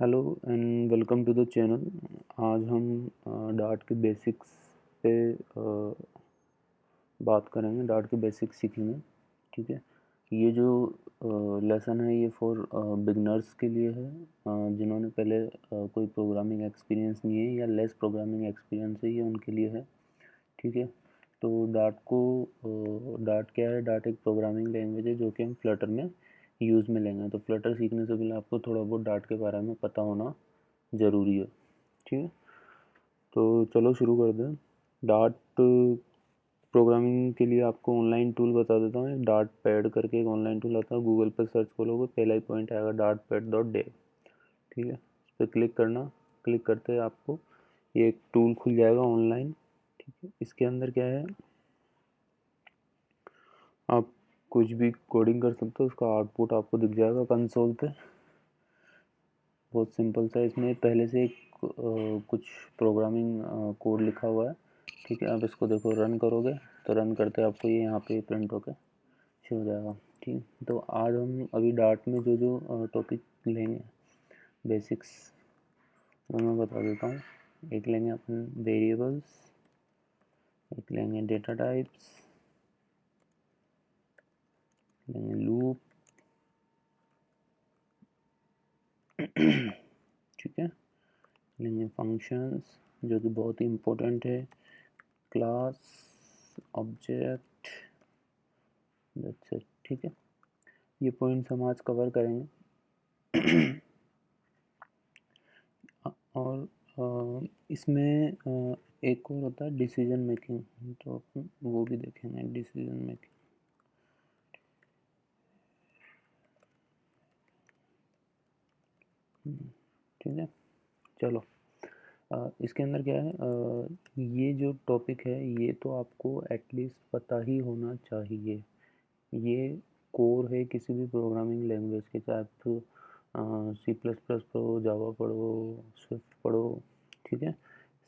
Hello and welcome to the channel. आज हम dart के बेसिक्स पे बात करेंगे। डार्ट के बेसिक्स सीखेंगे। ठीक है, ये जो लेसन है ये फॉर बिगनर्स के लिए है, जिन्होंने पहले कोई प्रोग्रामिंग एक्सपीरियंस नहीं है या लेस प्रोग्रामिंग एक्सपीरियंस है, ये उनके लिए है। ठीक है, तो डार्ट क्या है? डार्ट एक प्रोग्रामिंग लैंग्वेज है जो कि हम फ्लटर में यूज़ में लेंगे। तो फ्लटर सीखने से पहले आपको थोड़ा बहुत डार्ट के बारे में पता होना ज़रूरी है। ठीक है, तो चलो शुरू कर दें। डार्ट प्रोग्रामिंग के लिए आपको ऑनलाइन टूल बता देता हूँ। एक डार्ट पैड करके एक ऑनलाइन टूल आता है, गूगल पर सर्च करोगे पहला ही पॉइंट आएगा dartpad.dev। ठीक है, उस पर क्लिक करना। क्लिक करते ही आपको ये एक टूल खुल जाएगा ऑनलाइन। ठीक है, इसके अंदर क्या है, आप कुछ भी कोडिंग कर सकते हो, उसका आउटपुट आपको दिख जाएगा कंसोल पे। बहुत सिंपल सा, इसमें पहले से एक कुछ प्रोग्रामिंग कोड लिखा हुआ है। ठीक है, आप इसको देखो, रन करोगे तो रन करते आपको ये यहाँ पे प्रिंट होकर शो हो जाएगा। ठीक, तो आज हम अभी डार्ट में जो जो टॉपिक लेंगे बेसिक्स, वो मैं बता देता हूँ। एक लेंगे अपन वेरिएबल्स, एक लेंगे डेटा टाइप्स, लेंगे लूप। ठीक है, लेंगे फंक्शंस जो कि बहुत ही इम्पोर्टेंट है, क्लास, ऑब्जेक्ट, दैट्स इट। ठीक है, ये पॉइंट्स हम आज कवर करेंगे। और इसमें एक और होता है डिसीजन मेकिंग, तो अपन वो भी देखेंगे, डिसीजन मेकिंग। ठीक है, चलो। इसके अंदर क्या है, ये जो टॉपिक है ये तो आपको एटलीस्ट पता ही होना चाहिए। ये कोर है किसी भी प्रोग्रामिंग लैंग्वेज के, चाहे आप C++ पढ़ो, जावा पढ़ो, स्विफ्ट पढ़ो। ठीक है,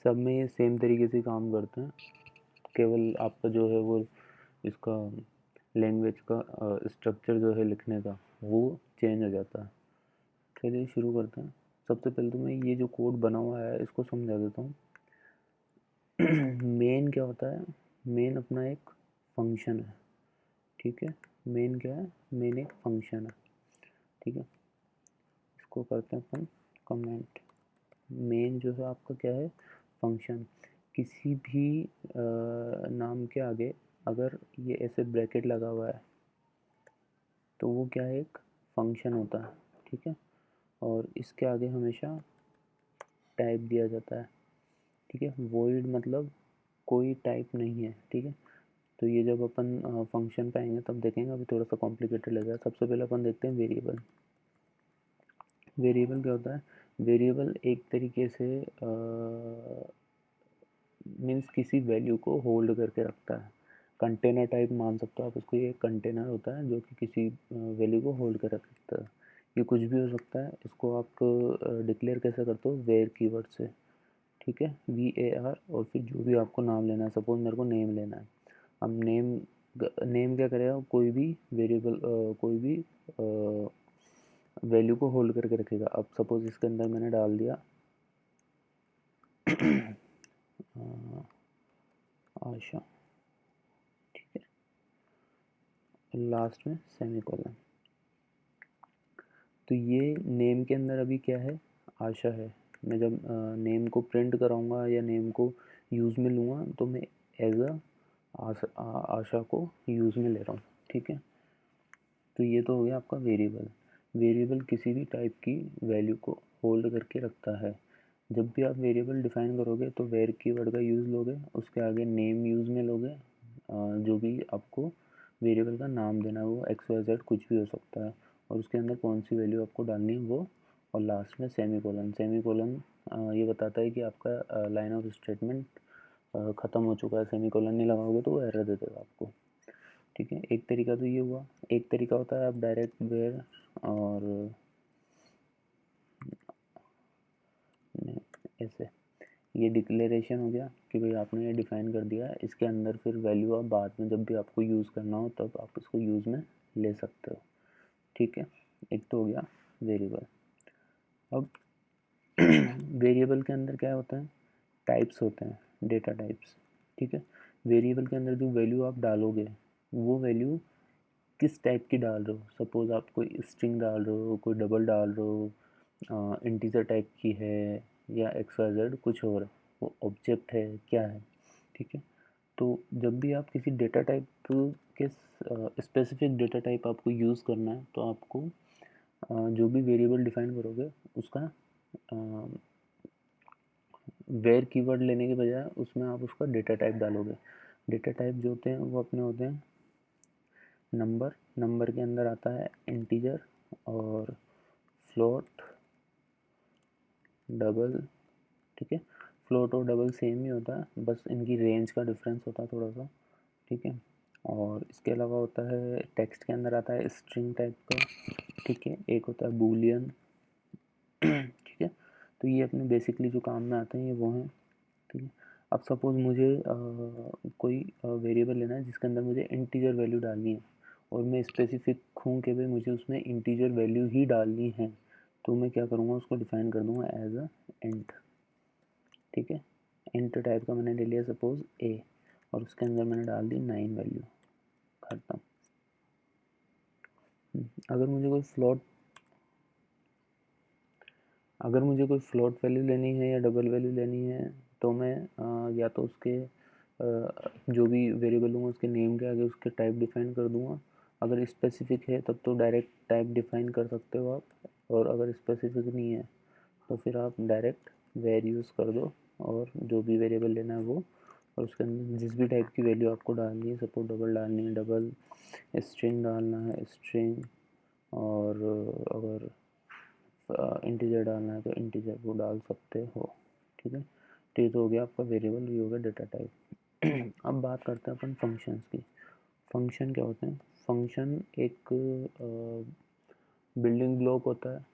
सब में ये सेम तरीके से काम करते हैं। केवल आपका जो है वो इसका लैंग्वेज का स्ट्रक्चर जो है लिखने का, वो चेंज हो जाता है। चलिए शुरू करते हैं। सबसे पहले तो मैं ये जो कोड बना हुआ है इसको समझा देता हूँ। मेन क्या होता है? मेन अपना एक फंक्शन है। ठीक है, मेन क्या है? मेन एक फंक्शन है। ठीक है, इसको करते हैं अपन कमेंट। मेन जो है आपका क्या है? फंक्शन। किसी भी नाम के आगे अगर ये ऐसे ब्रैकेट लगा हुआ है तो वो क्या है? एक फंक्शन होता है। ठीक है, और इसके आगे हमेशा टाइप दिया जाता है। ठीक है, वॉइड मतलब कोई टाइप नहीं है। ठीक है, तो ये जब अपन फंक्शन पे आएंगे तब देखेंगे, अभी थोड़ा सा कॉम्प्लिकेटेड लगेगा। सबसे पहले अपन देखते हैं वेरिएबल। वेरिएबल क्या होता है? वेरिएबल एक तरीके से मीन्स किसी वैल्यू को होल्ड करके रखता है। कंटेनर टाइप मान सकते हो आप इसको। ये कंटेनर होता है जो कि किसी वैल्यू को होल्ड कर रखता है। ये कुछ भी हो सकता है। इसको आप डिक्लेयर कैसे करते हो? वेयर कीवर्ड से। ठीक है, VAR, और फिर जो भी आपको नाम लेना है, सपोज मेरे को नेम लेना है। अब नेम क्या करेगा? कोई भी वेरिएबल, कोई भी वैल्यू को होल्ड करके रखेगा। अब सपोज इसके अंदर मैंने डाल दिया आशा। ठीक है, लास्ट में सेमीकोलन। तो ये नेम के अंदर अभी क्या है? आशा है। मैं जब नेम को प्रिंट कराऊंगा या नेम को यूज़ में लूँगा तो मैं एज आशा को यूज़ में ले रहा हूँ। ठीक है, तो ये तो हो गया आपका वेरिएबल। वेरिएबल किसी भी टाइप की वैल्यू को होल्ड करके रखता है। जब भी आप वेरिएबल डिफाइन करोगे तो वेर कीवर्ड का यूज़ लोगे, उसके आगे नेम यूज़ में लोगे। जो भी आपको वेरिएबल का नाम देना है वो XYZ कुछ भी हो सकता है, और उसके अंदर कौन सी वैल्यू आपको डालनी है वो, और लास्ट में सेमीकोलन। सेमीकोलन ये बताता है कि आपका लाइन ऑफ स्टेटमेंट ख़त्म हो चुका है। सेमीकोलन नहीं लगाओगे तो वो एरर दे देगा आपको। ठीक है, एक तरीका तो ये हुआ। एक तरीका होता है आप डायरेक्ट वेयर और ऐसे, ये डिक्लेरेशन हो गया कि भाई आपने ये डिफाइन कर दिया है। इसके अंदर फिर वैल्यू आप बाद में जब भी आपको यूज़ करना हो तब आप इसको यूज़ में ले सकते हो। ठीक है, एक तो हो गया वेरिएबल। अब वेरिएबल के अंदर क्या होता है, टाइप्स होते हैं, डेटा टाइप्स, ठीक है। वेरिएबल के अंदर जो वैल्यू आप डालोगे वो वैल्यू किस टाइप की डाल रहे हो, सपोज आप कोई स्ट्रिंग डाल रहे हो, कोई डबल डाल रहे हो, इंटीजर टाइप की है या XYZ कुछ और, वो ऑब्जेक्ट है क्या है, ठीक है। तो जब भी आप किसी डेटा टाइप के स्पेसिफिक डेटा टाइप आपको यूज़ करना है तो आपको जो भी वेरिएबल डिफाइन करोगे उसका वेयर कीवर्ड लेने के बजाय उसमें आप उसका डेटा टाइप डालोगे। डेटा टाइप जो होते हैं वो अपने होते हैं नंबर, नंबर के अंदर आता है इंटीजर और फ्लोट, डबल, ठीक है। फ्लोट और डबल सेम ही होता है, बस इनकी रेंज का डिफरेंस होता है थोड़ा सा, ठीक है। और इसके अलावा होता है टेक्स्ट के अंदर आता है स्ट्रिंग टाइप का, ठीक है। एक होता है बूलियन, ठीक है। तो ये अपने बेसिकली जो काम में आते हैं ये वो हैं, ठीक है। अब सपोज़ मुझे कोई वेरिएबल लेना है जिसके अंदर मुझे इंटीजर वैल्यू डालनी है और मैं स्पेसिफिक हूँ कि भाई मुझे उसमें इंटीजर वैल्यू ही डालनी है, तो मैं क्या करूँगा, उसको डिफाइन कर दूँगा एज अ इंट, ठीक है। इंट टाइप का मैंने ले लिया सपोज ए और उसके अंदर मैंने डाल दी 9 वैल्यू, खत्म। अगर मुझे कोई फ्लोट अगर मुझे कोई फ्लोट वैल्यू लेनी है या डबल वैल्यू लेनी है तो मैं या तो उसके जो भी वेरिएबल लूँगा उसके नेम के आगे उसके टाइप डिफाइन कर दूँगा। अगर स्पेसिफिक है तब तो डायरेक्ट टाइप डिफाइन कर सकते हो आप, और अगर स्पेसिफिक नहीं है तो फिर आप डायरेक्ट वेर यूज़ कर दो और जो भी वेरिएबल लेना है वो, और उसके अंदर जिस भी टाइप की वैल्यू आपको डालनी है, सपोज डबल डालनी है डबल, स्ट्रिंग डालना है स्ट्रिंग, और अगर इंटीजर डालना है तो इंटीजर वो डाल सकते हो, ठीक है। तो ये तो हो गया आपका वेरिएबल, ये हो गया डेटा टाइप। अब बात करते हैं अपन फंक्शंस की। फंक्शन क्या होते हैं, फंक्शन एक बिल्डिंग ब्लॉक होता है,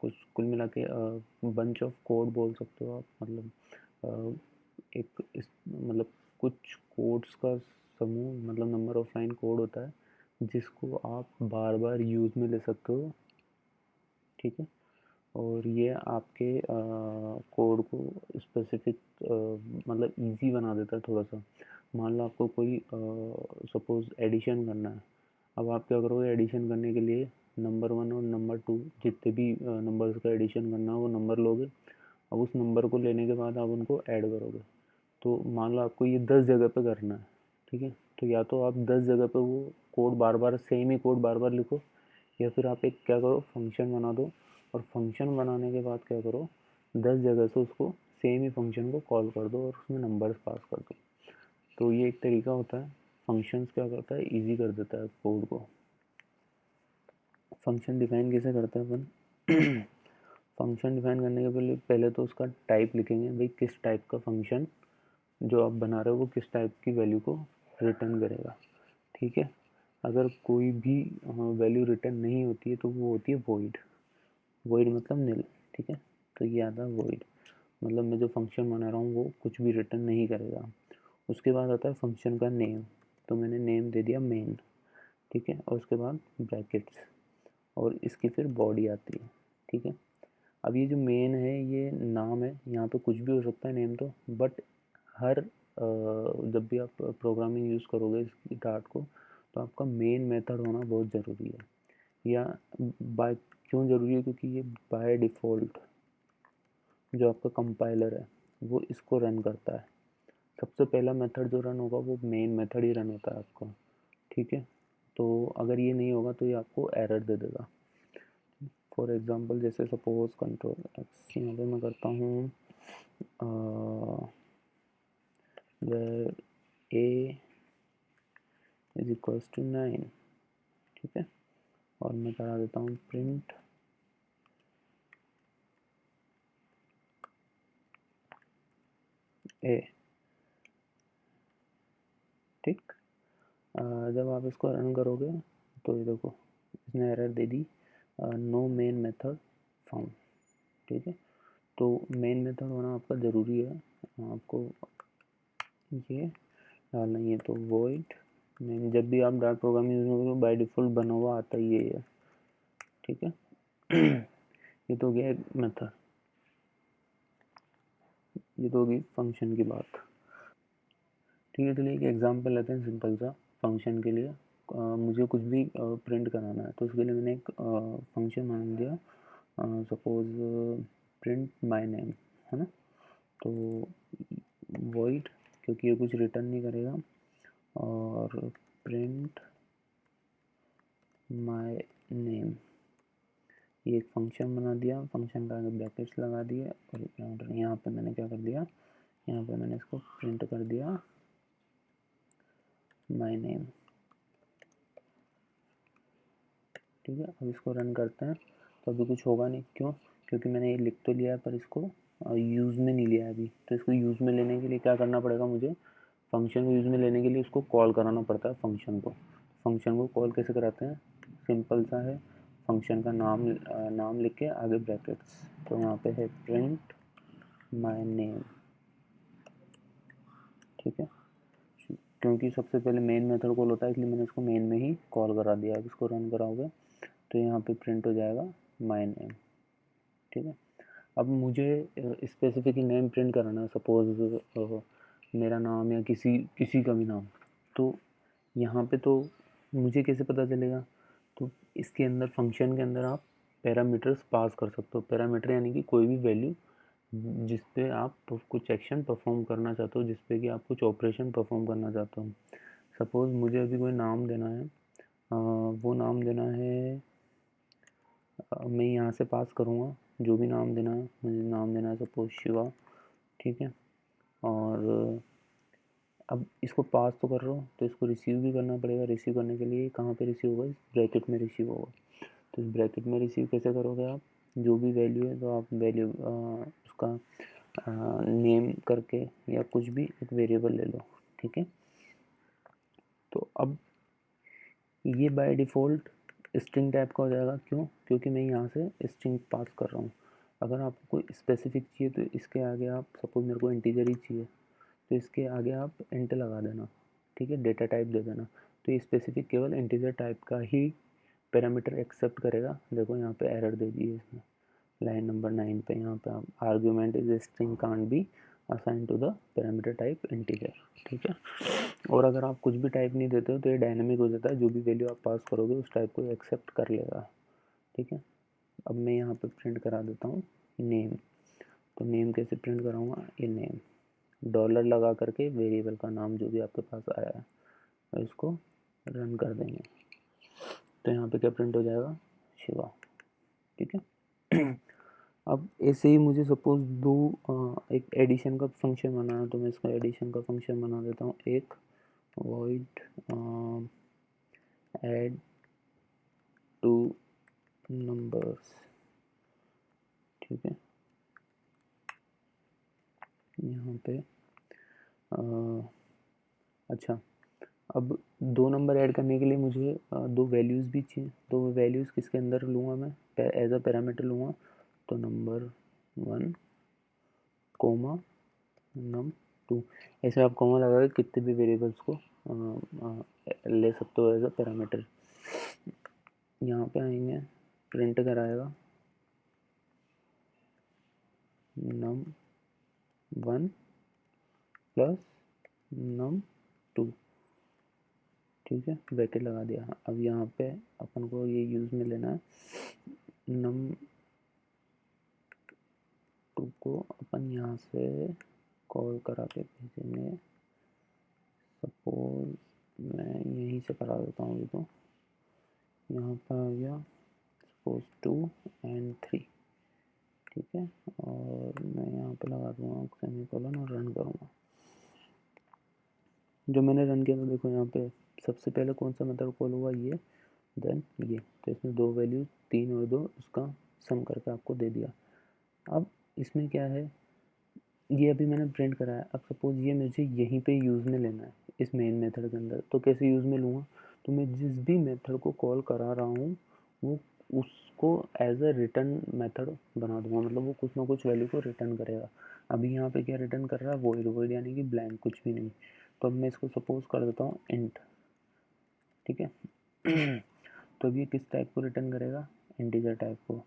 कुछ कुल मिला के बंच ऑफ कोड बोल सकते हो आप, मतलब मतलब कुछ कोड्स का समूह, मतलब नंबर ऑफ लाइन कोड होता है जिसको आप बार बार यूज़ में ले सकते हो, ठीक है। और ये आपके कोड को स्पेसिफिक मतलब इजी बना देता है थोड़ा सा। मान लो आपको कोई सपोज़ एडिशन करना है, अब आप क्या करोगे, एडिशन करने के लिए नंबर 1 और नंबर 2 जितने भी नंबर्स का एडिशन करना है वो नंबर लोगे। अब उस नंबर को लेने के बाद आप उनको ऐड करोगे, तो मान लो आपको ये 10 जगह पे करना है, ठीक है। तो या तो आप 10 जगह पे वो कोड बार बार सेम ही कोड बार बार लिखो, या फिर आप एक क्या करो, फंक्शन बना दो, और फंक्शन बनाने के बाद क्या करो, 10 जगह से उसको सेम ही फंक्शन को कॉल कर दो और उसमें नंबर्स पास कर दो। तो ये एक तरीका होता है, फंक्शंस क्या करता है, ईजी कर देता है कोड को। फंक्शन डिफाइन कैसे करते हैं अपन? फंक्शन डिफाइन करने के पहले तो उसका टाइप लिखेंगे, भाई किस टाइप का फंक्शन जो आप बना रहे हो वो किस टाइप की वैल्यू को रिटर्न करेगा, ठीक है। अगर कोई भी वैल्यू रिटर्न नहीं होती है तो वो होती है वॉइड। वॉइड मतलब नील, ठीक है। तो ये आता है वॉइड, मतलब मैं जो फंक्शन बना रहा हूँ वो कुछ भी रिटर्न नहीं करेगा। उसके बाद आता है फंक्शन का नेम, तो मैंने नेम दे दिया मेन, ठीक है। और उसके बाद ब्रैकेट्स, और इसकी फिर बॉडी आती है, ठीक है। अब ये जो मेन है ये नाम है, यहाँ पे कुछ भी हो सकता है नेम तो, बट हर जब भी आप प्रोग्रामिंग यूज़ करोगे इस डार्ट को तो आपका मेन मेथड होना बहुत ज़रूरी है। या बाय क्यों ज़रूरी है, क्योंकि ये बाय डिफ़ॉल्ट जो आपका कंपाइलर है वो इसको रन करता है। सबसे पहला मेथड जो रन होगा वो मेन मेथड ही रन होता है आपका, ठीक है। तो अगर ये नहीं होगा तो ये आपको एरर दे देगा। फॉर एग्ज़ाम्पल जैसे सपोज कंट्रोल एक्स, यहाँ पे मैं करता हूँ where a is equals to 9, ठीक है। और मैं करा देता हूँ प्रिंट ए, ठीक। जब आप इसको रन करोगे तो ये देखो इसने एरर दे दी, नो मेन मेथड फाउंड, ठीक है। तो मेन मेथड होना आपका ज़रूरी है, आपको ये डालना ही है। तो वॉइड मेन, जब भी आप डार्ट प्रोग्रामिंग यूज़ करोगे बाय डिफ़ॉल्ट बना हुआ आता ही है, ठीक है। ये तो गया एक मेथड। ये तो होगी फंक्शन की बात। ठीक है, चलिए एक एग्जांपल लेते हैं सिंपल सा फंक्शन के लिए। मुझे कुछ भी प्रिंट कराना है तो उसके लिए मैंने एक फंक्शन मान दिया, सपोज प्रिंट माय नेम, है ना। तो वॉइड, क्योंकि ये कुछ रिटर्न नहीं करेगा, और प्रिंट माय नेम, ये एक फंक्शन बना दिया, फंक्शन का आगे ब्रैकेट्स लगा दिए, और यहाँ पे मैंने क्या कर दिया, यहाँ पे मैंने इसको प्रिंट कर दिया माय नेम। ठीक है, अब इसको रन करते हैं तो अभी कुछ होगा नहीं। क्यों? क्योंकि मैंने ये लिख तो लिया है पर इसको यूज़ में नहीं लिया है अभी। तो इसको यूज़ में लेने के लिए क्या करना पड़ेगा मुझे, फंक्शन को यूज़ में लेने के लिए उसको कॉल कराना पड़ता है फंक्शन को। फंक्शन को कॉल कैसे कराते हैं, सिंपल सा है, फंक्शन का नाम लिख के आगे ब्रैकेट्स, तो यहाँ पे है प्रिंट माय नेम। ठीक है, क्योंकि सबसे पहले मेन मेथड कॉल होता है इसलिए मैंने इसको मेन में ही कॉल करा दिया। अब इसको रन कराओगे तो यहाँ पे प्रिंट हो जाएगा माय नेम। ठीक है, अब मुझे स्पेसिफिक नेम प्रिंट कराना है, सपोज मेरा नाम या किसी किसी का भी नाम, तो यहाँ पे तो मुझे कैसे पता चलेगा, तो इसके अंदर फंक्शन के अंदर आप पैरामीटर्स पास कर सकते हो। पैरामीटर यानी कि कोई भी वैल्यू जिस पे आप कुछ एक्शन परफॉर्म करना चाहते हो, जिस पे कि आप कुछ ऑपरेशन परफॉर्म करना चाहते हो। सपोज़ मुझे अभी कोई नाम देना है, वो नाम देना है, मैं यहाँ से पास करूँगा जो भी नाम देना है, मुझे नाम देना है सपोज शिवा। ठीक है, और अब इसको पास तो कर रहा हूँ तो इसको रिसीव भी करना पड़ेगा। रिसीव करने के लिए कहाँ पे रिसीव होगा, इस ब्रैकेट में रिसीव होगा। तो इस ब्रैकेट में रिसीव कैसे करोगे आप, जो भी वैल्यू है तो आप वैल्यू उसका नेम करके या कुछ भी एक वेरिएबल ले लो। ठीक है, तो अब ये बाय डिफ़ॉल्ट स्ट्रिंग टाइप का हो जाएगा। क्यों? क्योंकि मैं यहाँ से स्ट्रिंग पास कर रहा हूँ। अगर आपको कोई स्पेसिफिक चाहिए तो इसके आगे आप, सपोज मेरे को इंटीजर ही चाहिए तो इसके आगे आप इंट लगा देना। ठीक है, डेटा टाइप दे देना। तो ये स्पेसिफिक केवल इंटीजर टाइप का ही पैरामीटर एक्सेप्ट करेगा। देखो यहाँ पे एरर दे दी है इसने लाइन नंबर 9 पे, यहाँ पे आप argument is string can't be assign to the parameter type integer. ठीक है, और अगर आप कुछ भी टाइप नहीं देते हो तो ये डायनेमिक हो जाता है, जो भी वैल्यू आप पास करोगे उस टाइप को एक्सेप्ट कर लेगा। ठीक है, अब मैं यहाँ पे प्रिंट करा देता हूँ नेम। तो नेम कैसे प्रिंट कराऊंगा, ये नेम डॉलर लगा करके वेरिएबल का नाम जो भी आपके पास आया है, और इसको रन कर देंगे तो यहाँ पे क्या प्रिंट हो जाएगा, शिवा। ठीक है, अब ऐसे ही मुझे सपोज एक एडिशन का फंक्शन बनाना है तो मैं इसका एडिशन का फंक्शन बना देता हूँ, एक वॉइड ऐड टू नंबर्स। ठीक है, यहाँ पे अच्छा, अब दो नंबर ऐड करने के लिए मुझे दो वैल्यूज़ भी चाहिए। तो वैल्यूज़ किसके अंदर लूँगा मैं, एज अ पैरामीटर लूँगा। तो नंबर 1 कोमा नम 2, ऐसे आप कोमा लगा के कितने भी वेरिएबल्स को ले सकते हो एज अ पैरामीटर। यहाँ पे आएंगे, प्रिंट कराएगा num 1 प्लस num 2। ठीक है, ब्रैकेट लगा दिया। अब यहाँ पे अपन को ये यूज़ में लेना है, num 2 को अपन यहाँ से कॉल करा के भेजेंगे। सपोज मैं यहीं से करा देता हूँ, तो यहाँ पर आ गया सपोज 2 and 3। ठीक है, और मैं यहाँ पे लगा दूँगा सेमीकोलन और रन करूँगा। जो मैंने रन किया तो देखो यहाँ पे सबसे पहले कौन सा मेथड कॉल हुआ, ये, देन ये। तो इसमें दो वैल्यू 3 और 2 उसका सम करके आपको दे दिया। अब इसमें क्या है, ये अभी मैंने प्रिंट कराया। अब सपोज ये मुझे यहीं पे यूज़ में लेना है इस मेन मेथड के अंदर, तो कैसे यूज़ में लूँगा, तो मैं जिस भी मेथड को कॉल करा रहा हूँ वो उसको एज अ रिटर्न मेथड बना दूंगा, मतलब वो कुछ ना कुछ वैल्यू को रिटर्न करेगा। अभी यहाँ पे क्या रिटर्न कर रहा है, वॉइड, वॉइड यानी कि ब्लैंक, कुछ भी नहीं। तो अब मैं इसको सपोज कर देता हूँ इंट। ठीक है, तो अब ये किस टाइप को रिटर्न करेगा, इंटीजर टाइप को।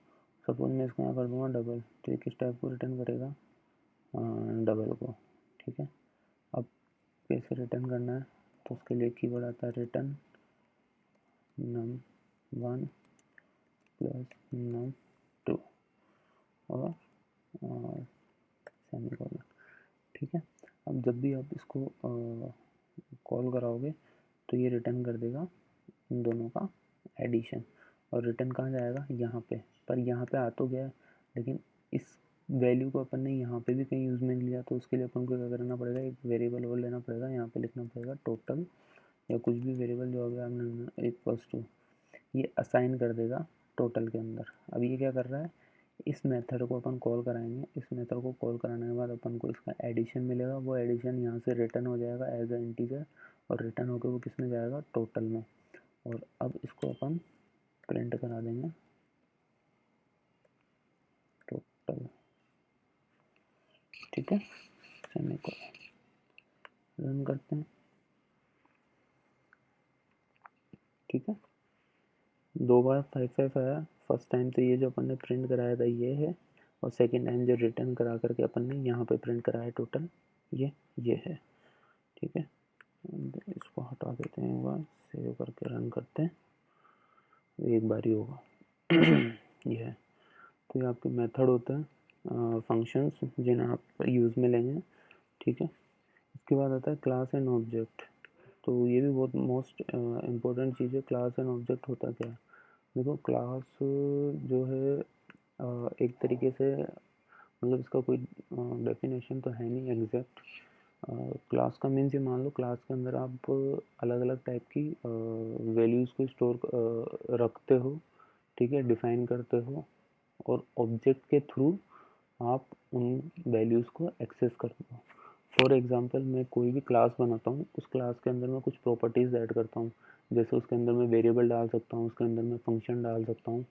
सपोज मैं इसको यहाँ कर दूँगा डबल, तो ये किस टाइप को रिटर्न करेगा, डबल को, ठीक है। अब कैसे रिटर्न करना है, तो उसके लिए कीवर्ड आता है रिटर्न num1 प्लस num2 और सेमीकोलन, ठीक है। अब जब भी आप इसको कॉल कराओगे तो ये रिटर्न कर देगा इन दोनों का एडिशन, और रिटर्न कहाँ जाएगा, यहाँ पे। पर यहाँ पे आ तो गया, लेकिन इस वैल्यू को अपन ने यहाँ पे भी कहीं यूज़ में लिया, तो उसके लिए अपन को क्या करना पड़ेगा, एक वेरिएबल और लेना पड़ेगा। यहाँ पे लिखना पड़ेगा टोटल या कुछ भी वेरिएबल जो अभी आपने इक्वल्स टू, ये असाइन कर देगा टोटल के अंदर। अब ये क्या कर रहा है, इस मेथड को अपन कॉल कराएंगे। इस मेथड को कॉल कराने के बाद अपन को इसका एडिशन मिलेगा। वो एडिशन यहाँ से रिटर्न हो जाएगा एज अ इंटीजर, और रिटर्न होकर वो किस में जाएगा, टोटल में। और अब इसको अपन प्रिंट करा देंगे टोटल, ठीक है। सेमीकोलन रन करते हैं, ठीक है। 2 बार 5 आया। फर्स्ट टाइम तो ये जो अपन ने प्रिंट कराया था ये है, और सेकेंड टाइम जो रिटर्न करा करके अपन ने यहाँ पे प्रिंट कराया टोटल, ये है, ठीक है। इसको हटा देते हैं, एक बार सेव करके रन करते हैं, एक बार ही होगा। ये है, तो ये आपके मेथड होते हैं, फंक्शंस जिन्हें आप यूज़ में लेंगे, ठीक है। इसके बाद आता है क्लास एंड ऑब्जेक्ट। तो ये भी बहुत मोस्ट इम्पोर्टेंट चीज़ है। क्लास एंड ऑब्जेक्ट होता क्या है, देखो क्लास जो है एक तरीके से, मतलब इसका कोई डेफिनेशन तो है नहीं एग्जैक्ट। क्लास का मीन्स ये मान लो, क्लास के अंदर आप अलग अलग टाइप की वैल्यूज़ को स्टोर रखते हो, ठीक है, डिफाइन करते हो, और ऑब्जेक्ट के थ्रू आप उन वैल्यूज़ को एक्सेस करते हो। फॉर एग्जांपल, मैं कोई भी क्लास बनाता हूँ, उस क्लास के अंदर मैं कुछ प्रॉपर्टीज़ ऐड करता हूँ। जैसे उसके अंदर मैं वेरिएबल डाल सकता हूँ, उसके अंदर मैं फंक्शन डाल सकता हूँ।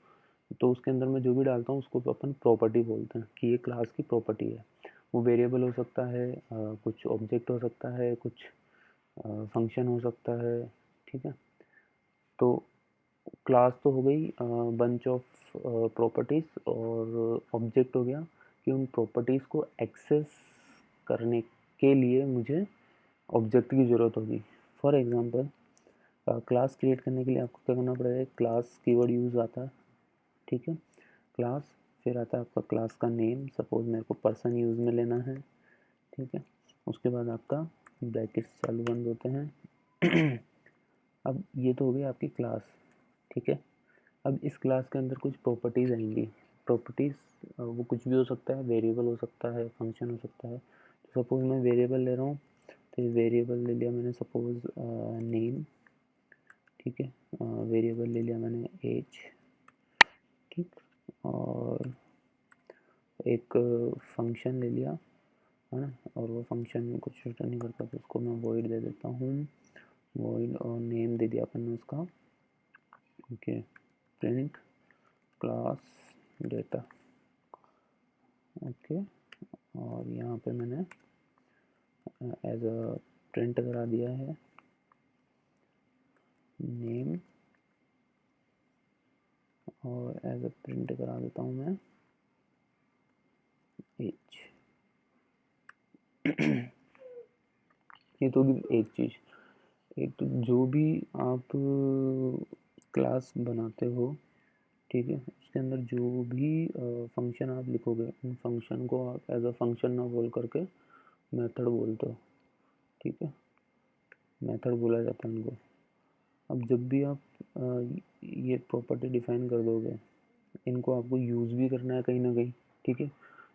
तो उसके अंदर मैं जो भी डालता हूँ उसको अपन प्रॉपर्टी बोलते हैं कि ये क्लास की प्रॉपर्टी है। वो वेरिएबल हो सकता है, कुछ ऑब्जेक्ट हो सकता है, कुछ फंक्शन हो सकता है, ठीक है। तो क्लास तो हो गई बंच ऑफ प्रॉपर्टीज़, और ऑब्जेक्ट हो गया कि उन प्रॉपर्टीज़ को एक्सेस करने के लिए मुझे ऑब्जेक्ट की ज़रूरत होगी। फॉर एग्जांपल, क्लास क्रिएट करने के लिए आपको क्या करना पड़ेगा, क्लास कीवर्ड यूज़ आता है, ठीक है। क्लास, फिर आता है आपका क्लास का नेम, सपोज मेरे को पर्सन यूज़ में लेना है, ठीक है। उसके बाद आपका ब्रैकेट्स चालू बंद होते हैं। अब ये तो हो गई आपकी क्लास, ठीक है। अब इस क्लास के अंदर कुछ प्रॉपर्टीज़ आएंगी। प्रॉपर्टीज़ वो कुछ भी हो सकता है, वेरिएबल हो सकता है, फंक्शन हो सकता है। तो सपोज मैं वेरिएबल ले रहा हूँ, तो ये वेरिएबल ले लिया मैंने, सपोज नेम, ठीक है। वेरिएबल ले लिया मैंने एज, ठीक। और एक फंक्शन ले लिया, है ना, और वो फंक्शन कुछ रिटर्न नहीं करता, तो उसको मैं वॉइड दे देता हूँ, वॉइड, और नेम दे दिया अपन ने उसका, okay, print class data, okay. और यहाँ पे मैंने एज अ प्रिंट करा दिया है नेम, और एज अ प्रिंट करा देता हूँ मैं एज। ये तो एक चीज़। एक तो जो भी आप क्लास बनाते हो, ठीक है, उसके अंदर जो भी फंक्शन आप लिखोगे, उन फंक्शन को आप एज अ फंक्शन ना बोल करके मेथड बोलते हो, ठीक है। मेथड बोला जाता है उनको। अब जब भी आप ये प्रॉपर्टी डिफाइन कर दोगे, इनको आपको यूज़ भी करना है कहीं ना कहीं, ठीक है।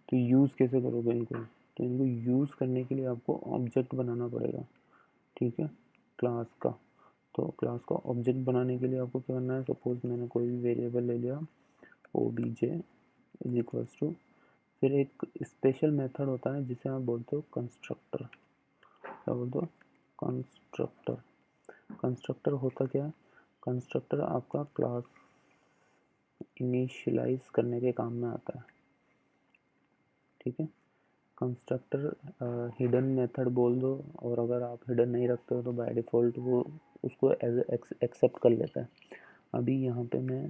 तो यूज़ कैसे करोगे इनको, तो इनको यूज़ करने के लिए आपको ऑब्जेक्ट बनाना पड़ेगा, ठीक है, क्लास का। तो क्लास का ऑब्जेक्ट बनाने के लिए आपको क्या करना है, सपोज मैंने कोई भी वेरिएबल ले लिया, obj इज इक्वल्स टू, फिर एक स्पेशल मेथड होता है जिसे आप बोलते हो कंस्ट्रक्टर। क्या बोलते हो, कंस्ट्रक्टर। कंस्ट्रक्टर होता क्या है, कंस्ट्रक्टर आपका क्लास इनिशियलाइज करने के काम में आता है, ठीक है। कंस्ट्रक्टर हिडन मेथड बोल दो, और अगर आप हिडन नहीं रखते हो तो बाय डिफ़ॉल्ट वो उसको एज एक्सेप्ट कर लेता है। अभी यहाँ पे मैं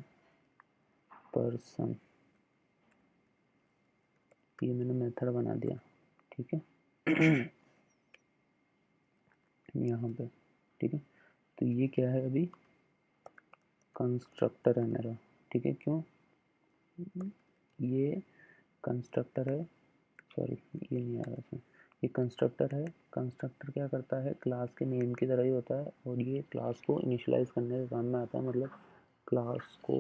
पर्सन, ये मैंने मेथड बना दिया, ठीक है यहाँ पे, ठीक है। तो ये क्या है, अभी कंस्ट्रक्टर है मेरा, ठीक है। क्यों, ये कंस्ट्रक्टर है, सॉरी ये नहीं आ रहा इसमें, ये कंस्ट्रक्टर है। कंस्ट्रक्टर क्या करता है, क्लास के नेम की तरह ही होता है, और ये क्लास को इनिशियलाइज करने के काम में आता है। मतलब क्लास को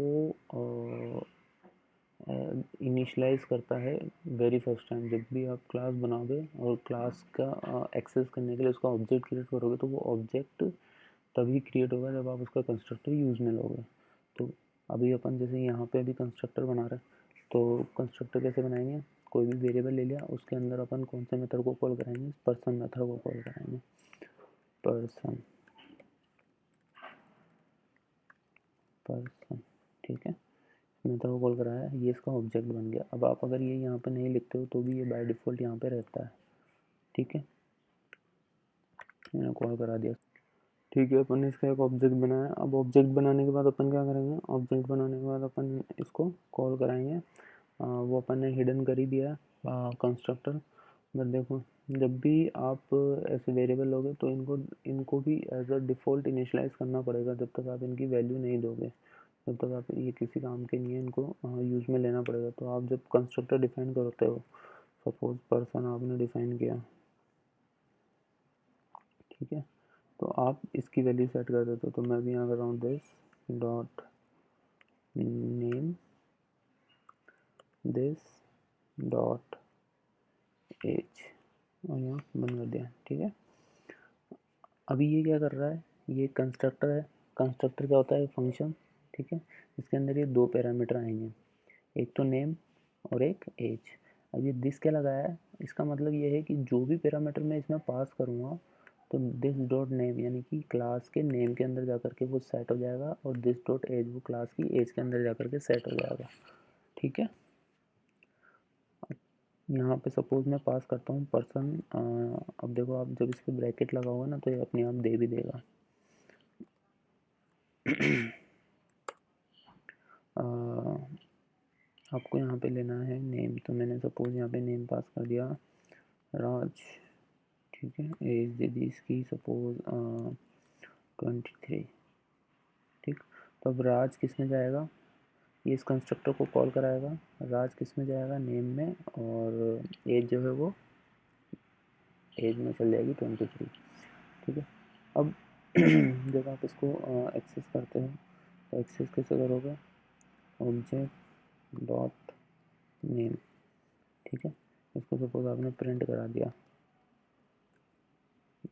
इनिशियलाइज करता है वेरी फर्स्ट टाइम। जब भी आप क्लास बनाओगे और क्लास का एक्सेस करने के लिए उसका ऑब्जेक्ट क्रिएट करोगे, तो वो ऑब्जेक्ट तभी क्रिएट होगा जब आप उसका कंस्ट्रक्टर यूज़ में लोगे। तो अभी अपन जैसे यहाँ पे अभी कंस्ट्रक्टर बना रहे हैं, तो कंस्ट्रक्टर कैसे बनाएंगे, कोई भी वेरिएबल ले लिया, उसके अंदर अपन कौन से मेथड को कॉल कराएंगे, पर्सन मेथड को कॉल कराएंगे। पर्सन, ठीक है, मेथड को कॉल कराया, ये इसका ऑब्जेक्ट बन गया। अब आप अगर ये यहाँ पे नहीं लिखते हो तो भी ये बाय डिफ़ॉल्ट यहाँ पे रहता है, ठीक है। मैंने कॉल करा दिया, ठीक है। अपन ने इसका एक ऑब्जेक्ट बनाया। अब ऑब्जेक्ट बनाने के बाद अपन क्या करेंगे, ऑब्जेक्ट बनाने के बाद अपन इसको कॉल कराएंगे। वो अपन ने हिडन कर ही दिया कंस्ट्रक्टर। बट देखो, जब भी आप ऐसे वेरिएबल लोगे तो इनको भी एज अ डिफ़ॉल्ट इनिशियलाइज़ करना पड़ेगा। जब तक आप इनकी वैल्यू नहीं दोगे, जब तक आप ये किसी काम के नहीं है, इनको यूज़ में लेना पड़ेगा। तो आप जब कंस्ट्रक्टर डिफाइन करते हो, सपोज पर्सन आपने डिफाइन किया, ठीक है, तो आप इसकी वैल्यू सेट कर देते हो। तो मैं भी यहाँ कर रहा हूँ this dot name, this dot age, और यहाँ बंद कर दिया, ठीक है। अभी ये क्या कर रहा है, ये कंस्ट्रक्टर है। कंस्ट्रक्टर क्या होता है, फंक्शन, ठीक है। इसके अंदर ये दो पैरामीटर आएंगे, एक तो नेम और एक एज। अब ये दिस क्या लगाया है, इसका मतलब ये है कि जो भी पैरामीटर मैं इसमें पास करूँगा, तो दिस डॉट नेम यानी कि क्लास के नेम के अंदर जाकर के वो सेट हो जाएगा, और दिस डॉट एज वो क्लास की एज के अंदर जाकर के सेट हो जाएगा, ठीक है। यहाँ पे सपोज मैं पास करता हूँ पर्सन। अब देखो, आप जब इस पर ब्रैकेट लगाओगे ना, तो ये अपने आप दे भी देगा। आपको यहाँ पे लेना है नेम, तो मैंने सपोज यहाँ पे नेम पास कर दिया राज, ठीक है। एज दे दी इसकी सपोज 23, ठीक। तो अब राज किस में जाएगा, ये इस कंस्ट्रक्टर को कॉल कराएगा, राज किस में जाएगा, नेम में, और एज जो है वो एज में चल जाएगी 23, ठीक है। अब जब आप इसको एक्सेस करते हो, तो एक्सेस कैसे करोगे, ऑब्जेक्ट डॉट नेम, ठीक है। इसको सपोज आपने प्रिंट करा दिया,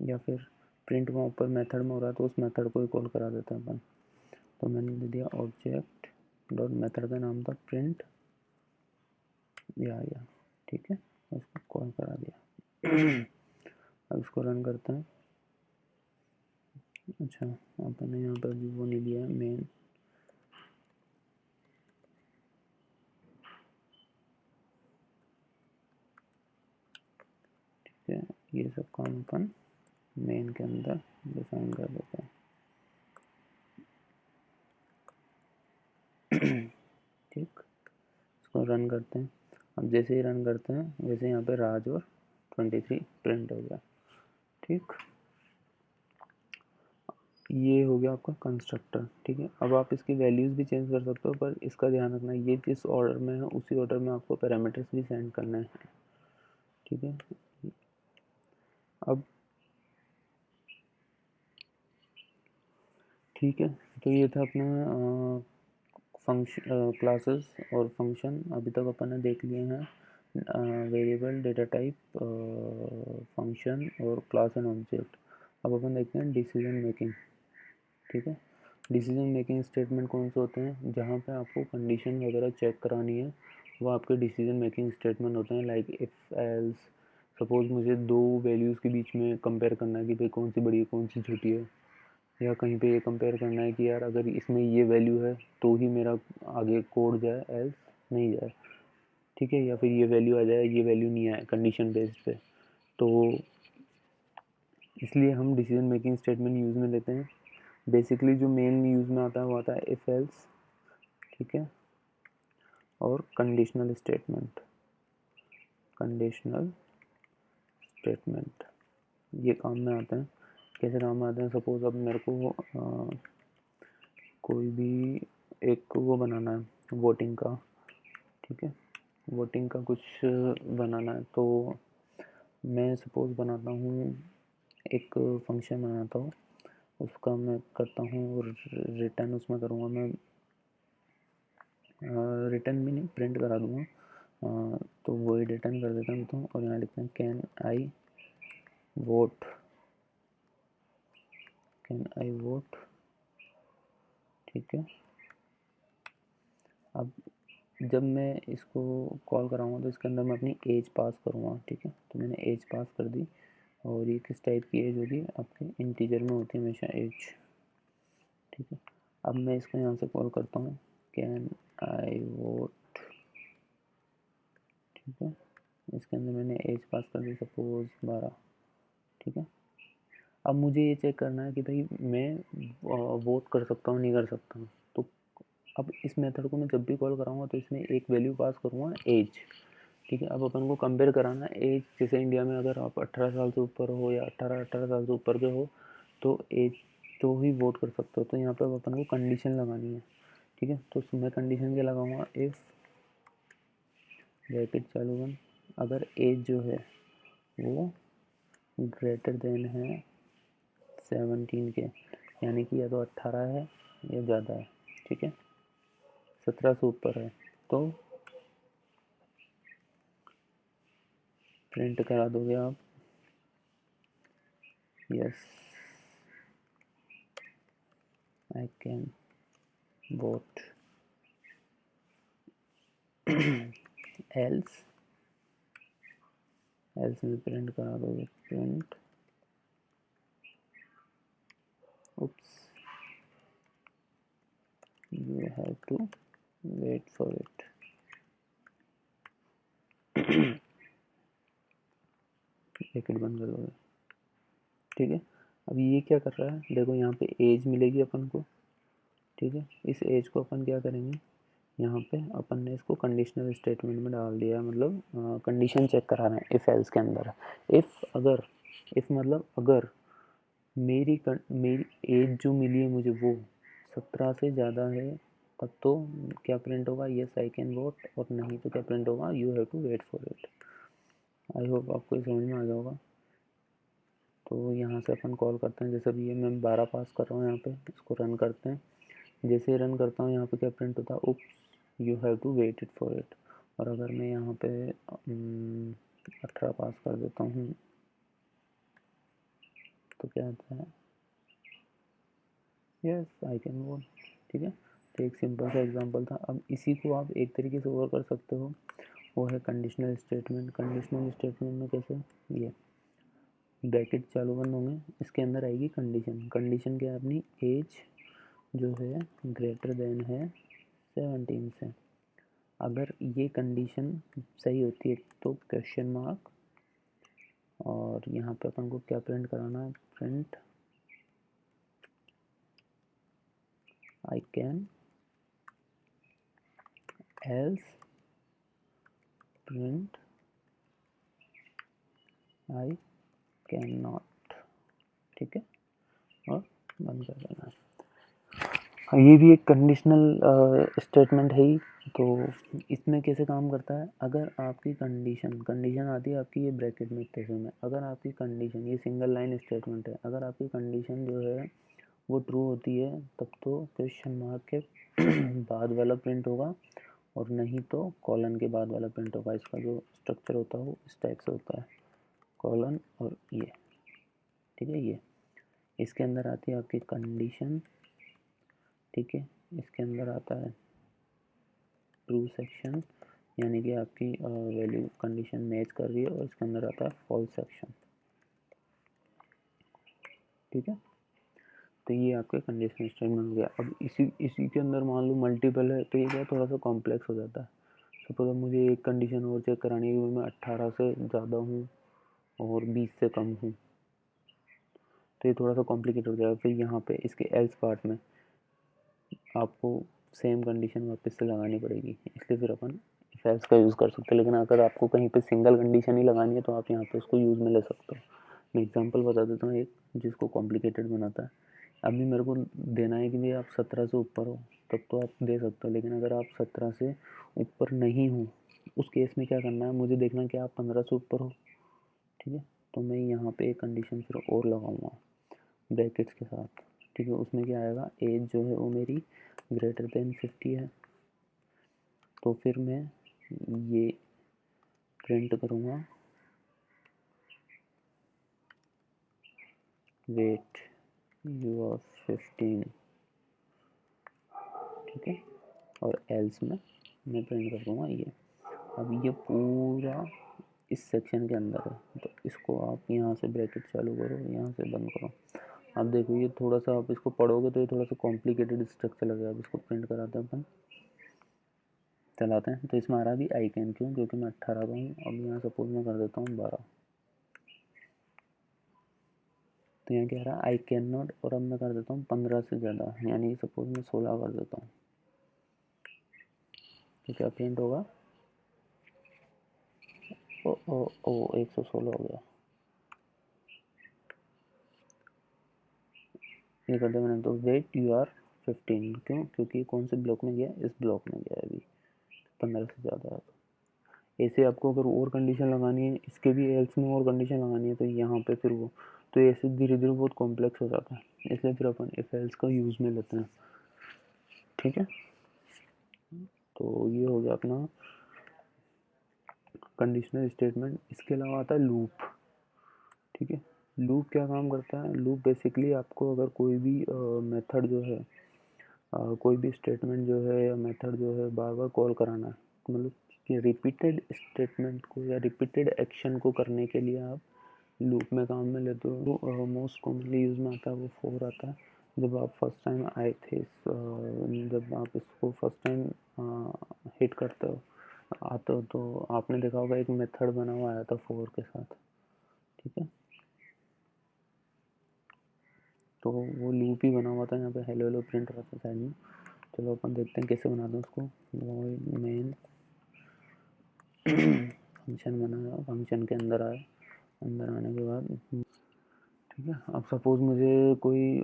या फिर प्रिंट वहाँ ऊपर मेथड में हो रहा है, तो उस मेथड को ही कॉल करा देते हैं अपन। तो मैंने दे दिया ऑब्जेक्ट डॉट मेथड का नाम था प्रिंट या, ठीक है, इसको कॉल करा दिया। अब इसको रन करते हैं। अच्छा, अपन ने यहाँ पर भी वो नहीं लिया है मेन, ठीक है। ये सब काम अपन मेन के अंदर डिफाइन कर देते हैं, ठीक। इसको रन करते हैं। अब जैसे ही रन करते हैं, वैसे यहाँ पे राज और 23 प्रिंट हो गया, ठीक। ये हो गया आपका कंस्ट्रक्टर, ठीक है। अब आप इसकी वैल्यूज़ भी चेंज कर सकते हो, पर इसका ध्यान रखना ये जिस ऑर्डर में है उसी ऑर्डर में आपको पैरामीटर्स भी सेंड करना है, ठीक है। अब ठीक है, तो ये था अपना फंक्शन, क्लासेस और फंक्शन। अभी तक अपन ने देख लिए हैं वेरिएबल, डेटा टाइप, फंक्शन और क्लास एंड ऑब्जेक्ट। अब अपन देखते हैं डिसीजन मेकिंग, ठीक है। डिसीजन मेकिंग स्टेटमेंट कौन से होते हैं, जहाँ पे आपको कंडीशन वगैरह चेक करानी है, वो आपके डिसीजन मेकिंग स्टेटमेंट होते हैं। लाइक इफ़ एल्स, सपोज़ मुझे दो वैल्यूज़ के बीच में कंपेयर करना है कि भाई कौन सी बड़ी है कौन सी छोटी है, या कहीं पे ये कंपेयर करना है कि यार अगर इसमें ये वैल्यू है तो ही मेरा आगे कोड जाए, एल्स नहीं जाए, ठीक है। या फिर ये वैल्यू आ जाए, ये वैल्यू नहीं आए, कंडीशन बेस्ड पे। तो इसलिए हम डिसीजन मेकिंग स्टेटमेंट यूज़ में लेते हैं। बेसिकली जो मेन यूज़ में आता है वो आता है इफ़ एल्स, ठीक है, और कंडीशनल स्टेटमेंट, कंडीशनल स्टेटमेंट ये काम में आते हैं। कैसे काम में आते हैं? सपोज अब मेरे को कोई भी एक वो बनाना है वोटिंग का, ठीक है, वोटिंग का कुछ बनाना है, तो मैं सपोज बनाता हूँ एक फंक्शन बनाता हूँ, उसका मैं करता हूँ और रिटर्न उसमें करूँगा मैं, रिटर्न भी नहीं प्रिंट करा दूँगा, तो वही रिटर्न कर देता हूँ और यहाँ लिखते हैं can I vote, can I vote, ठीक है। अब जब मैं इसको कॉल कराऊंगा तो इसके अंदर मैं अपनी एज पास करूँगा, ठीक है। तो मैंने एज पास कर दी और ये किस टाइप की एज होगी? आपके इंटीजर में होती है हमेशा एज, ठीक है। अब मैं इसको यहाँ से कॉल करता हूँ कैन आई वोट, ठीक है। इसके अंदर मैंने एज पास कर दी सपोज 12, ठीक है। अब मुझे ये चेक करना है कि भाई मैं वोट कर सकता हूँ नहीं कर सकता हूँ। तो अब इस मेथड को मैं जब भी कॉल कराऊंगा तो इसमें एक वैल्यू पास करूँगा एज, ठीक है। अब अपन को कंपेयर कराना एज, जैसे इंडिया में अगर आप 18 साल से ऊपर हो या 18 साल से ऊपर के हो तो एज तो ही वोट कर सकते हो। तो यहाँ पे अपन को कंडीशन लगानी है, ठीक है। तो मैं कंडीशन क्या लगाऊंगा? इफ़ ब्रैकेट चालू बंद, अगर एज जो है वो ग्रेटर देन है 17 के, यानी कि या तो 18 है या ज़्यादा है, ठीक है, 17 से ऊपर है, तो प्रिंट करा दोगे आप yes I can vote, else else में प्रिंट करा दोगे print oops you have to wait for it, bracket बंद कर दोगे, ठीक है। अब ये क्या कर रहा है? देखो यहाँ पे एज मिलेगी अपन को, ठीक है। इस एज को अपन क्या करेंगे? यहाँ पे अपन ने इसको कंडीशनल स्टेटमेंट में डाल दिया, मतलब कंडीशन चेक करा रहे हैं इफ़ एल्स के अंदर। इफ़ अगर, इफ़ मतलब अगर मेरी एज जो मिली है मुझे वो 17 से ज़्यादा है, तब तो क्या प्रिंट होगा? यस आई कैन वोट, और नहीं तो क्या प्रिंट होगा? You have to wait for it. I hope आपको ये समझ में आ गया होगा। तो यहाँ से अपन कॉल करते हैं, जैसे भी ये मैं 12 पास कर रहा हूँ यहाँ पे, इसको रन करते हैं। जैसे ही रन करता हूँ यहाँ पे क्या प्रिंट होता है? Oops you have to wait it for it. और अगर मैं यहाँ पे 18 पास कर देता हूँ तो क्या आता है? यस आई कैन वोट, ठीक है। तो एक सिंपल सा एग्जांपल था। अब इसी को आप एक तरीके से और कर सकते हो, वो है कंडीशनल स्टेटमेंट। कंडीशनल स्टेटमेंट में कैसे? ये ब्रैकेट चालू बंद होंगे, इसके अंदर आएगी कंडीशन। कंडीशन क्या है? अपनी एज जो है ग्रेटर देन है 17 से। अगर ये कंडीशन सही होती है तो क्वेश्चन मार्क, और यहाँ पे अपन को क्या प्रिंट कराना है? Print I can, else print I can not, ठीक है, और बंद कर देना है। ये भी एक कंडीशनल स्टेटमेंट है ही। तो इसमें कैसे काम करता है? अगर आपकी कंडीशन आती है आपकी ये ब्रैकेट में इतने में, अगर आपकी कंडीशन, ये सिंगल लाइन स्टेटमेंट है, अगर आपकी कंडीशन जो है वो ट्रू होती है तब तो क्वेश्चन मार्क के बाद वाला प्रिंट होगा, और नहीं तो कॉलन के बाद वाला प्रिंट होगा। इसका जो स्ट्रक्चर होता है वो इस टाइप से होता है, कॉलन और ये, ठीक है। ये इसके अंदर आती है आपकी कंडीशन, ठीक है। इसके अंदर आता है ट्रू सेक्शन, यानी कि आपकी वैल्यू कंडीशन मैच कर रही है, और इसके अंदर आता है फॉल्स सेक्शन, ठीक है। तो ये आपका कंडीशनल स्टेटमेंट हो गया। अब इसी के अंदर मान लो मल्टीपल है तो ये क्या थोड़ा सा कॉम्प्लेक्स हो जाता है। सपोज मुझे एक कंडीशन और चेक करानी है कि मैं 18 से ज़्यादा हूँ और 20 से कम हूँ, तो ये थोड़ा सा कॉम्प्लिकेट हो जाएगा। फिर यहाँ पे इसके एल्स पार्ट में आपको सेम कंडीशन वापस से लगानी पड़ेगी, इसलिए फिर अपन एल्स का यूज़ कर सकते हो। लेकिन अगर आपको कहीं पे सिंगल कंडीशन ही लगानी है तो आप यहाँ पे उसको यूज़ में ले सकते हो। मैं एग्जांपल बता देता हूँ एक, जिसको कॉम्प्लिकेटेड बनाता है। अभी मेरे को देना है कि भाई आप 17 से ऊपर हो, तब तो आप दे सकते हो। लेकिन अगर आप 17 से ऊपर नहीं हो, उस केस में क्या करना है, मुझे देखना है कि आप 15 से ऊपर हो, ठीक है। तो मैं यहाँ पे एक कंडीशन फिर और लगाऊंगा ब्रैकेट्स के साथ, ठीक है। उसमें क्या आएगा, एज जो है वो मेरी ग्रेटर देन 50 है। तो फिर मैं ये प्रिंट करूँगा, वेट यू आर 15, ठीक है। और एल्स में मैं प्रिंट कर दूँगा ये। अब ये पूरा इस सेक्शन के अंदर है, तो इसको आप यहाँ से ब्रैकेट चालू करो, यहाँ से बंद करो। अब देखो ये थोड़ा सा आप इसको पढ़ोगे तो ये थोड़ा सा कॉम्प्लिकेटेड स्ट्रक्चर लगेगा। अब इसको प्रिंट कराते हैं अपन, चलाते हैं। तो इसमें आ रहा है भी आई कैन, क्यों, क्योंकि मैं 18 का हूँ। अब यहाँ सपोज मैं कर देता हूँ 12, तो यहाँ क्या आ रहा है, आई कैन नॉट। और अब मैं कर देता हूँ 15 से ज़्यादा, यानी सपोज मैं 16 कर देता हूँ, तो क्या प्रिंट होगा, ओ ओ ओ 116 हो गया। ये कर दिया मैंने। तो वेट यू आर 15, क्यों, क्योंकि कौन से ब्लॉक में गया, इस ब्लॉक में गया है अभी, 15 से ज़्यादा है। ऐसे आपको अगर और कंडीशन लगानी है, इसके भी एल्स में और कंडीशन लगानी है, तो यहाँ पे फिर वो, तो ऐसे धीरे धीरे बहुत कॉम्प्लेक्स हो जाता है। इसलिए फिर अपन इफ एल्स का यूज़ में लेते हैं, ठीक है। तो ये हो गया अपना कंडीशनल स्टेटमेंट। इसके अलावा आता है लूप, ठीक है। लूप क्या काम करता है, लूप बेसिकली आपको अगर कोई भी मेथड जो है, कोई भी स्टेटमेंट जो है या मेथड जो है बार बार कॉल कराना है, मतलब कि रिपीटेड स्टेटमेंट को या रिपीटेड एक्शन को करने के लिए आप लूप में काम में लेते हो। तो मोस्ट कॉमनली यूज़ में आता है वो फोर आता है। जब आप फर्स्ट टाइम आए थे जब आप इसको फर्स्ट टाइम हिट करते हो, आते हो, तो आपने देखा होगा एक मेथड बना हुआ आया था फोर के साथ, ठीक है। तो वो लूप ही बना हुआ था, यहाँ पे हेलो हेलो प्रिंट रहा था साइड में। चलो अपन देखते हैं कैसे बनाते हैं उसको। वॉइड मेन फंक्शन बनाया, फंक्शन के अंदर आया, अंदर आने के बाद ठीक है। अब सपोज़ मुझे कोई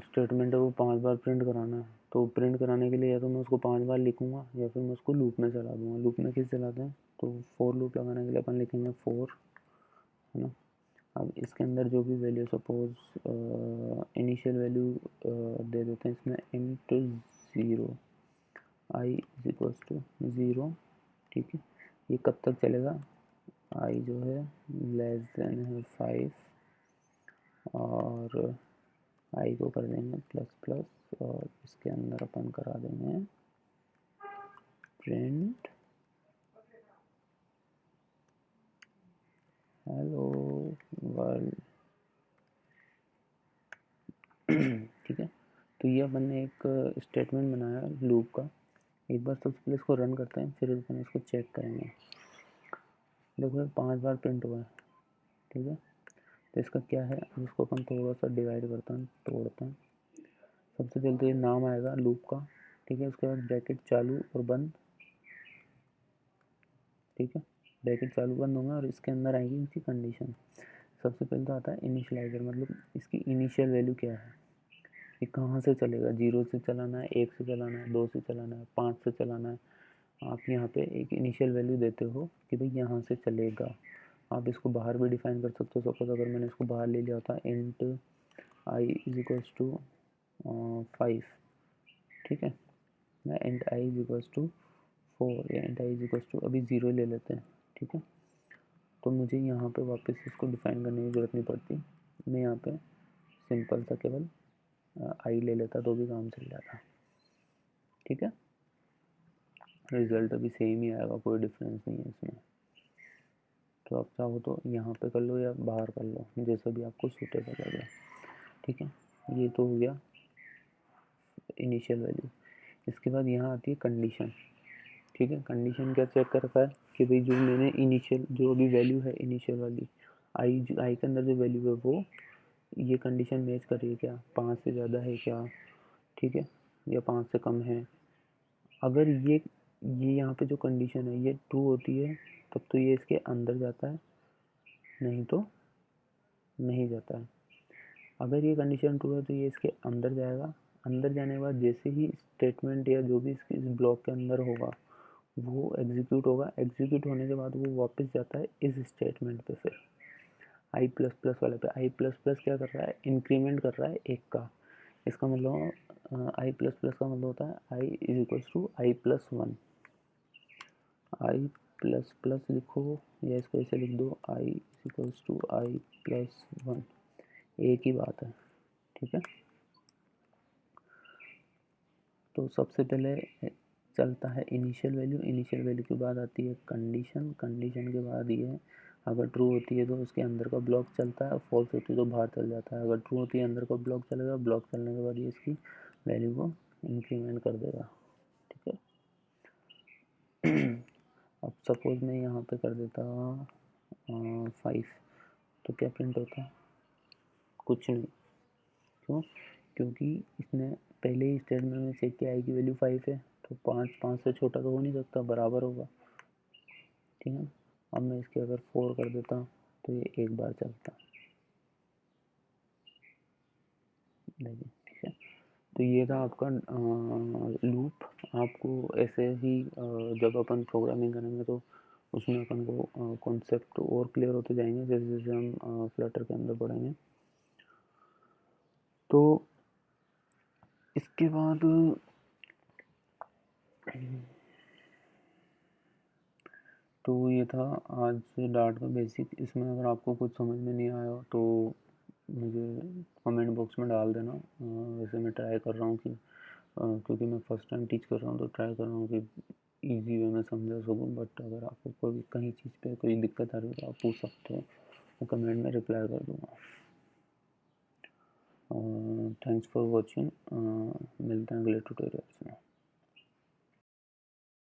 स्टेटमेंट है वो 5 बार प्रिंट कराना है, तो प्रिंट कराने के लिए या तो मैं उसको 5 बार लिखूँगा या फिर मैं उसको लूप में चला दूँगा। लूप में किस चलाते हैं, तो फोर लूप लगाने के लिए अपन लिखेंगे फोर, है ना। अब इसके अंदर जो भी वैल्यू सपोज इनिशियल वैल्यू दे देते हैं इसमें int 0, I is equals to 0, ठीक है। ये कब तक चलेगा, आई जो है लेस देन है 5, और आई को कर देंगे प्लस प्लस, और इसके अंदर अपन करा देंगे प्रिंट हेलो वर्ल्ड, ठीक है। तो ये अपन ने एक स्टेटमेंट बनाया लूप का। एक बार सबसे पहले इसको रन करते हैं, फिर अपन इसको चेक करेंगे। देखो 5 बार प्रिंट हुआ है, ठीक है। तो इसका क्या है, इसको अपन थोड़ा सा डिवाइड करते हैं, तोड़ते हैं। सबसे पहले तो ये नाम आएगा लूप का, ठीक है। उसके बाद ब्रैकेट चालू और बंद, ठीक है। ब्रैकेट चालू बंद होंगे और इसके अंदर आएगी इसकी कंडीशन। सबसे पहले तो आता है इनिशियलाइजर, मतलब इसकी इनिशियल वैल्यू क्या है, ये कहाँ से चलेगा, 0 से चलाना है, 1 से चलाना है, 2 से चलाना है, 5 से चलाना है। आप यहाँ पे एक इनिशियल वैल्यू देते हो कि भाई यहाँ से चलेगा। आप इसको बाहर भी डिफाइन कर सकते हो। सपोज अगर मैंने इसको बाहर ले लिया होता int I is equals to 5, ठीक है। मैं int I is equals to 4 या int I is equals to अभी 0 ले लेते हैं, ठीक है। तो मुझे यहाँ पे वापस इसको डिफाइन करने की ज़रूरत नहीं पड़ती। मैं यहाँ पे सिंपल सा केवल आई ले लेता तो भी काम चल जाता, ठीक है। रिजल्ट अभी सेम ही आएगा, कोई डिफरेंस नहीं है इसमें। तो आप चाहो तो यहाँ पे कर लो या बाहर कर लो, जैसा भी आपको सूटेबल लगे, ठीक है। ये तो हो गया इनिशियल वैल्यू। इसके बाद यहाँ आती है कंडीशन, ठीक है। कंडीशन क्या चेक करता है कि भाई जो मैंने इनिशियल जो अभी वैल्यू है इनिशियल वाली आई के अंदर जो वैल्यू है वो ये कंडीशन मैच कर रही है क्या, 5 से ज़्यादा है क्या, ठीक है, या 5 से कम है। अगर ये ये यहाँ पे जो कंडीशन है ये ट्रू होती है तब तो ये इसके अंदर जाता है, नहीं तो नहीं जाता है। अगर ये कंडीशन ट्रू है तो ये इसके अंदर जाएगा। अंदर जाने के बाद जैसे ही स्टेटमेंट या जो भी इसके इस ब्लॉक के अंदर होगा वो एग्जीक्यूट होगा। एग्जीक्यूट होने के बाद वो वापस जाता है इस स्टेटमेंट पे, फिर आई प्लस प्लस वाले पे। आई प्लस प्लस क्या कर रहा है, इंक्रीमेंट कर रहा है एक का। इसका मतलब आई प्लस प्लस का मतलब होता है I is equals to I plus one. I plus plus लिखो या इसको ऐसे लिख दो, I is equals to I plus one, एक ही बात है, ठीक है। तो सबसे पहले चलता है इनिशियल वैल्यू, इनिशियल वैल्यू के बाद आती है कंडीशन, कंडीशन के बाद ये अगर ट्रू होती है तो उसके अंदर का ब्लॉक चलता है, फॉल्स होती है तो बाहर चल जाता है। अगर ट्रू होती है अंदर का ब्लॉक चलेगा, ब्लॉक चलने के बाद ये इसकी वैल्यू को इंक्रीमेंट कर देगा, ठीक है। अब सपोज मैं यहाँ पे कर देता 5, तो क्या प्रिंट होता, कुछ नहीं। क्यों, क्योंकि इसने पहले ही स्टेटमेंट में चेक किया आई की वैल्यू 5 है, तो 5 से छोटा तो हो नहीं सकता, बराबर होगा, ठीक है। अब मैं इसके अगर 4 कर देता तो ये एक बार चलता, देखिए, ठीक है। तो ये था आपका लूप। आपको ऐसे ही जब अपन प्रोग्रामिंग करेंगे तो उसमें अपन को कॉन्सेप्ट और क्लियर होते जाएंगे जैसे जैसे हम फ्लटर के अंदर पढ़ेंगे। तो इसके बाद तो ये था आज डार्ट का बेसिक। इसमें अगर आपको कुछ समझ में नहीं आया तो मुझे कमेंट बॉक्स में डाल देना। वैसे मैं ट्राई कर रहा हूँ कि क्योंकि मैं फर्स्ट टाइम टीच कर रहा हूँ तो ट्राई कर रहा हूँ कि इजी वे में समझा सकूँ। बट अगर आपको कोई कहीं चीज़ पे कोई दिक्कत आ रही है तो आप पूछ सकते हो, मैं कमेंट में रिप्लाई कर दूँगा। थैंक्स फॉर वॉचिंग, मिलते हैं अगले ट्यूटोरियल से।